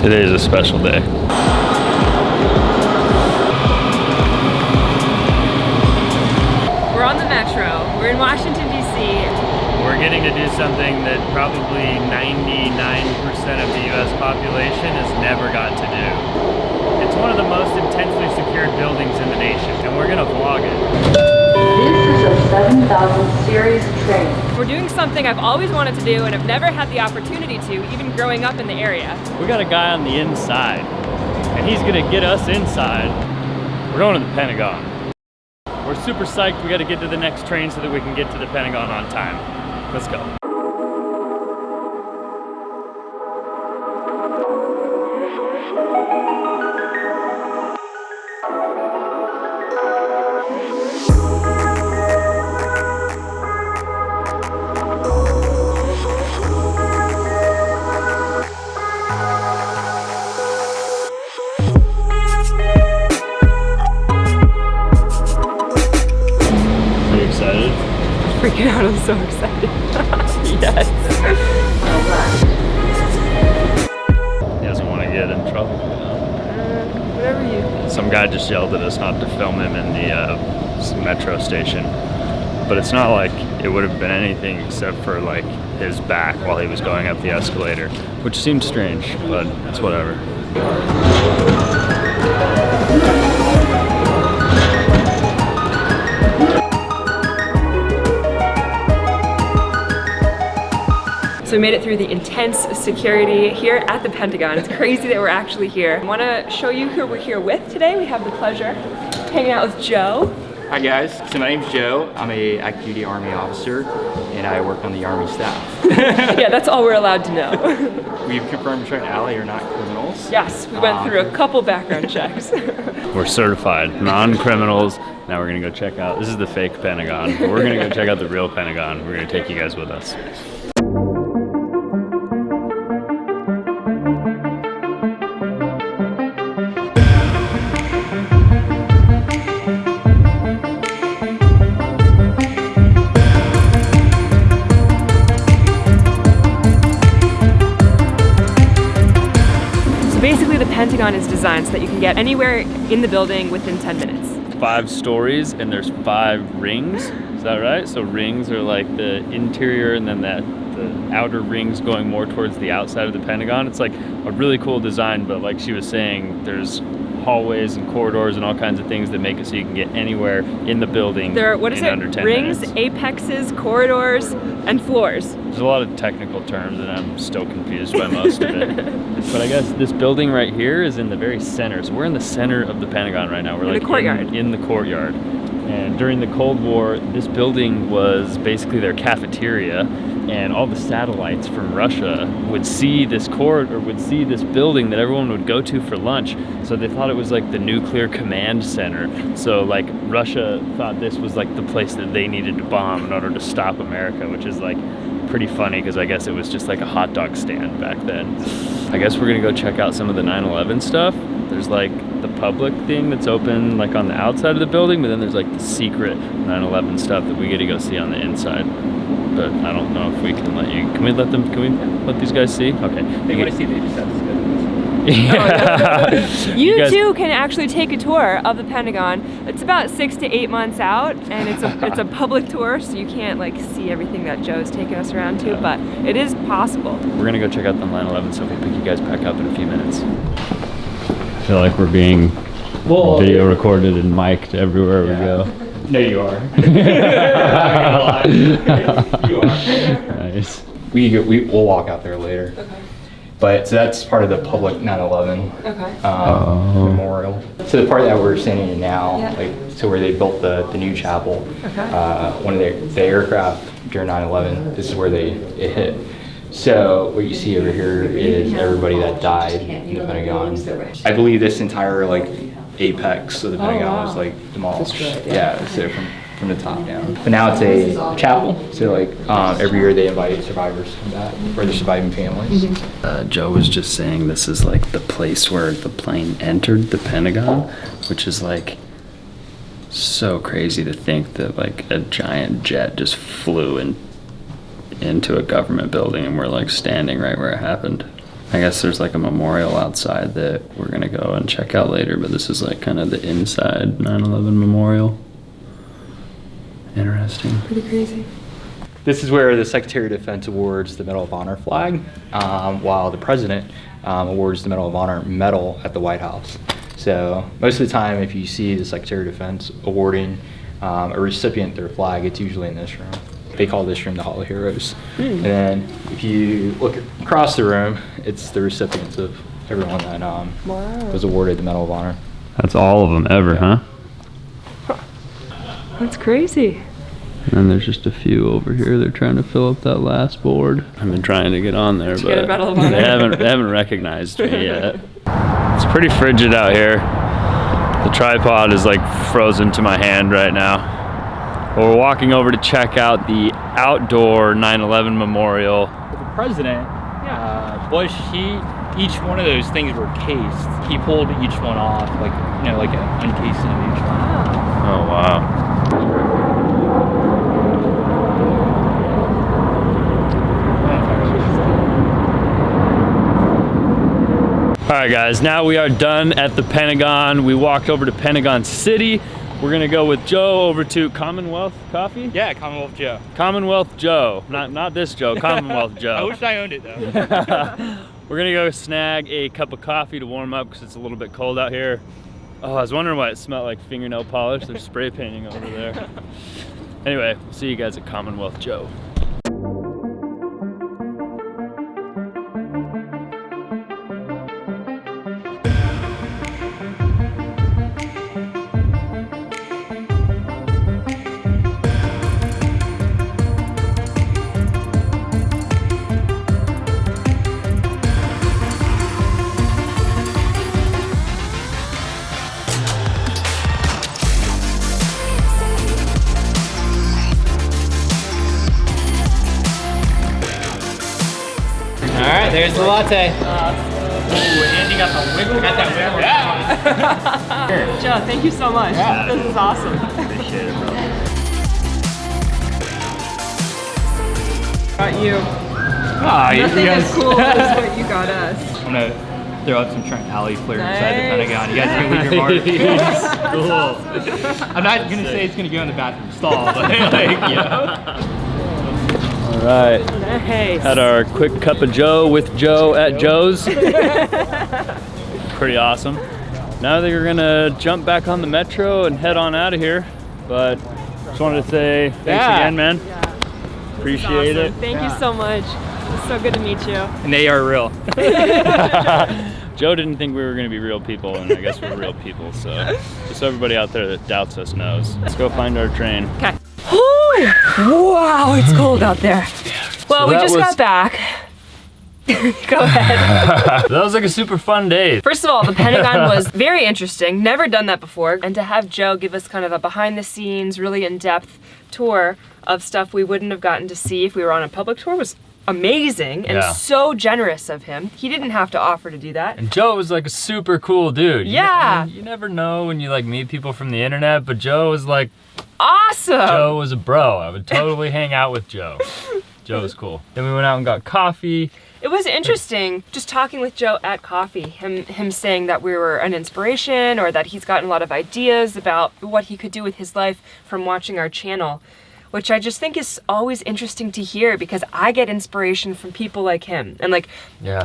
Today is a special day. We're on the metro. We're in Washington, D.C. We're getting to do something that probably 99% of the US population has never got to do. It's one of the most intensely secured buildings in the nation, and we're gonna vlog it. This is a 7000 series train. We're doing something I've always wanted to do and I've never had the opportunity to, even growing up in the area. We got a guy on the inside, and he's gonna get us inside. We're going to the Pentagon. We're super psyched. We gotta get to the next train so that we can get to the Pentagon on time. Let's go. Are you excited? Freaking out, I'm so excited. Yes. He doesn't want to get in trouble, you know? Whatever you. Some guy just yelled at us not to film him in the metro station. But it's not like it would have been anything except for like his back while he was going up the escalator, which seemed strange, but it's whatever. So we made it through the intense security here at the Pentagon. It's crazy that we're actually here. I want to show you who we're here with today. We have the pleasure of hanging out with Joe. Hi guys, so my name's Joe. I'm a active duty Army officer and I work on the Army staff. Yeah, that's all we're allowed to know. We've confirmed Trent and Allie are not criminals. Yes, we went through a couple background checks. We're certified non-criminals. Now we're gonna go check out, this is the fake Pentagon. We're gonna go check out the real Pentagon. We're gonna take you guys with us. Basically, the Pentagon is designed so that you can get anywhere in the building within 10 minutes. 5 stories and there's 5 rings, is that right? So rings are like the interior and then the outer rings going more towards the outside of the Pentagon. It's like a really cool design, but like she was saying, there's hallways and corridors and all kinds of things that make it so you can get anywhere in the building There are, what is in it? under 10 Rings, minutes. apexes, corridors, and floors. There's a lot of technical terms and I'm still confused by most of it. But I guess this building right here is in the very center. So we're in the center of the Pentagon right now. We're In the like courtyard. in the courtyard. And during the Cold War, this building was basically their cafeteria, and all the satellites from Russia would see this corridor, would see this building that everyone would go to for lunch. So they thought it was like the nuclear command center. So like Russia thought this was like the place that they needed to bomb in order to stop America, which is like pretty funny because I guess it was just like a hot dog stand back then. I guess we're gonna go check out some of the 9/11 stuff. There's like the public thing that's open like on the outside of the building, but then there's like the secret 9/11 stuff that we get to go see on the inside. But I don't know if we can let you, can we let these guys see? Okay. They want to see, they just have to schedule Yeah. You guys- too can actually take a tour of the Pentagon. It's about 6 to 8 months out, and it's a public tour, so you can't like see everything that Joe's taking us around to, but it is possible. We're gonna go check out the 9/11 stuff. We'll pick you guys back up in a few minutes. I feel like we're being video recorded and mic'd everywhere we go. No, you are. You are. Nice. We'll walk out there later. Okay. But so that's part of the public 9/11 Okay. memorial. So the part that we're standing in now, Yeah. like so where they built the new chapel, Okay. one of the aircraft during 9/11, this is where it hit. So what you see over here is everybody that died in the Pentagon. I believe this entire like apex of the Pentagon wow. was like demolished. Destroyed, Yeah, so from the top down. But now it's a chapel. So like every year they invite survivors to come back or the surviving families. Joe was just saying this is like the place where the plane entered the Pentagon, which is like so crazy to think that like a giant jet just flew into a government building and we're like standing right where it happened. I guess there's like a memorial outside that we're gonna go and check out later, but this is like kind of the inside 9/11 memorial. Interesting. Pretty crazy. This is where the Secretary of Defense awards the Medal of Honor flag, while the President awards the Medal of Honor medal at the White House. So most of the time, if you see the Secretary of Defense awarding a recipient their flag, it's usually in this room. They call this room the Hall of Heroes. And then if you look across the room, it's the recipients of everyone that was awarded the Medal of Honor. That's all of them ever, huh? That's crazy. And then there's just a few over here. They're trying to fill up that last board. I've been trying to get on there, Did you but get a Medal of Honor? they haven't recognized me yet. It's pretty frigid out here. The tripod is like frozen to my hand right now. But we're walking over to check out the outdoor 9/11 memorial. The President, Bush, each one of those things were cased. He pulled each one off, like, you know, like an uncasing of each one. Oh, wow. All right, guys, now we are done at the Pentagon. We walked over to Pentagon City. We're gonna go with Joe over to Commonwealth Coffee? Yeah, Commonwealth Joe. Commonwealth Joe, not this Joe, Commonwealth Joe. I wish I owned it though. We're gonna go snag a cup of coffee to warm up because it's a little bit cold out here. Oh, I was wondering why it smelled like fingernail polish. They're spray painting over there. Anyway, we'll see you guys at Commonwealth Joe. Alright, there's the latte. Andy got the wiggle. Got that wiggle. Yeah. Joe, thank you so much. Yeah. This is awesome. Appreciate it, bro. Got you. Nothing as cool as what you got us. I'm gonna throw up some Trent Allie flair inside the Pentagon. You guys can leave your mark. Cool. I'm not gonna say it's gonna go in the bathroom stall, but like, you know. All right. Nice. Had our quick cup of Joe with Joe at Joe's. Pretty awesome. Now that you're gonna jump back on the metro and head on out of here, but just wanted to say thanks again, man. Appreciate it. Thank you so much. It's so good to meet you. And they are real. Joe didn't think we were gonna be real people, and I guess we're real people, so just so everybody out there that doubts us knows. Let's go find our train. Okay. Wow, it's cold out there. Well, we just got back. Go ahead. That was like a super fun day. First of all, the Pentagon was very interesting. Never done that before. And to have Joe give us kind of a behind the scenes, really in-depth tour of stuff we wouldn't have gotten to see if we were on a public tour was amazing and so generous of him. He didn't have to offer to do that. And Joe was like a super cool dude. Yeah. You never know when you like meet people from the internet, but Joe was like awesome. Joe was a bro. I would totally hang out with Joe. Joe was cool. Then we went out and got coffee. It was interesting just talking with Joe at coffee, him saying that we were an inspiration or that he's gotten a lot of ideas about what he could do with his life from watching our channel, which I just think is always interesting to hear because I get inspiration from people like him. And like,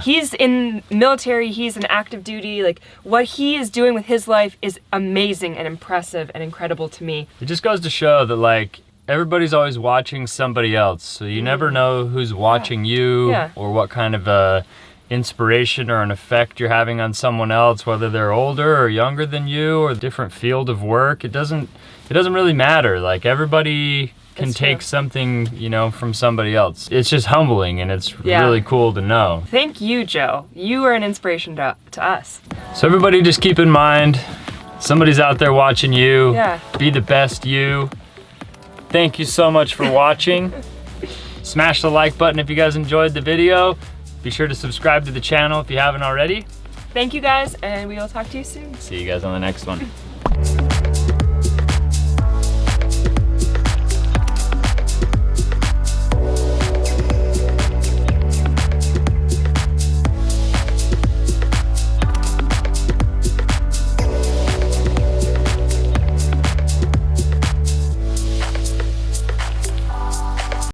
he's in military, he's in active duty, like what he is doing with his life is amazing and impressive and incredible to me. It just goes to show that like, everybody's always watching somebody else, so you never know who's watching you or what kind of inspiration or an effect you're having on someone else, whether they're older or younger than you or a different field of work. It doesn't really matter. Like everybody can take something, you know, from somebody else. It's just humbling and it's really cool to know. Thank you, Joe. You are an inspiration to us. So everybody just keep in mind, somebody's out there watching you. Yeah. Be the best you. Thank you so much for watching. Smash the like button if you guys enjoyed the video. Be sure to subscribe to the channel if you haven't already. Thank you guys, and we will talk to you soon. See you guys on the next one.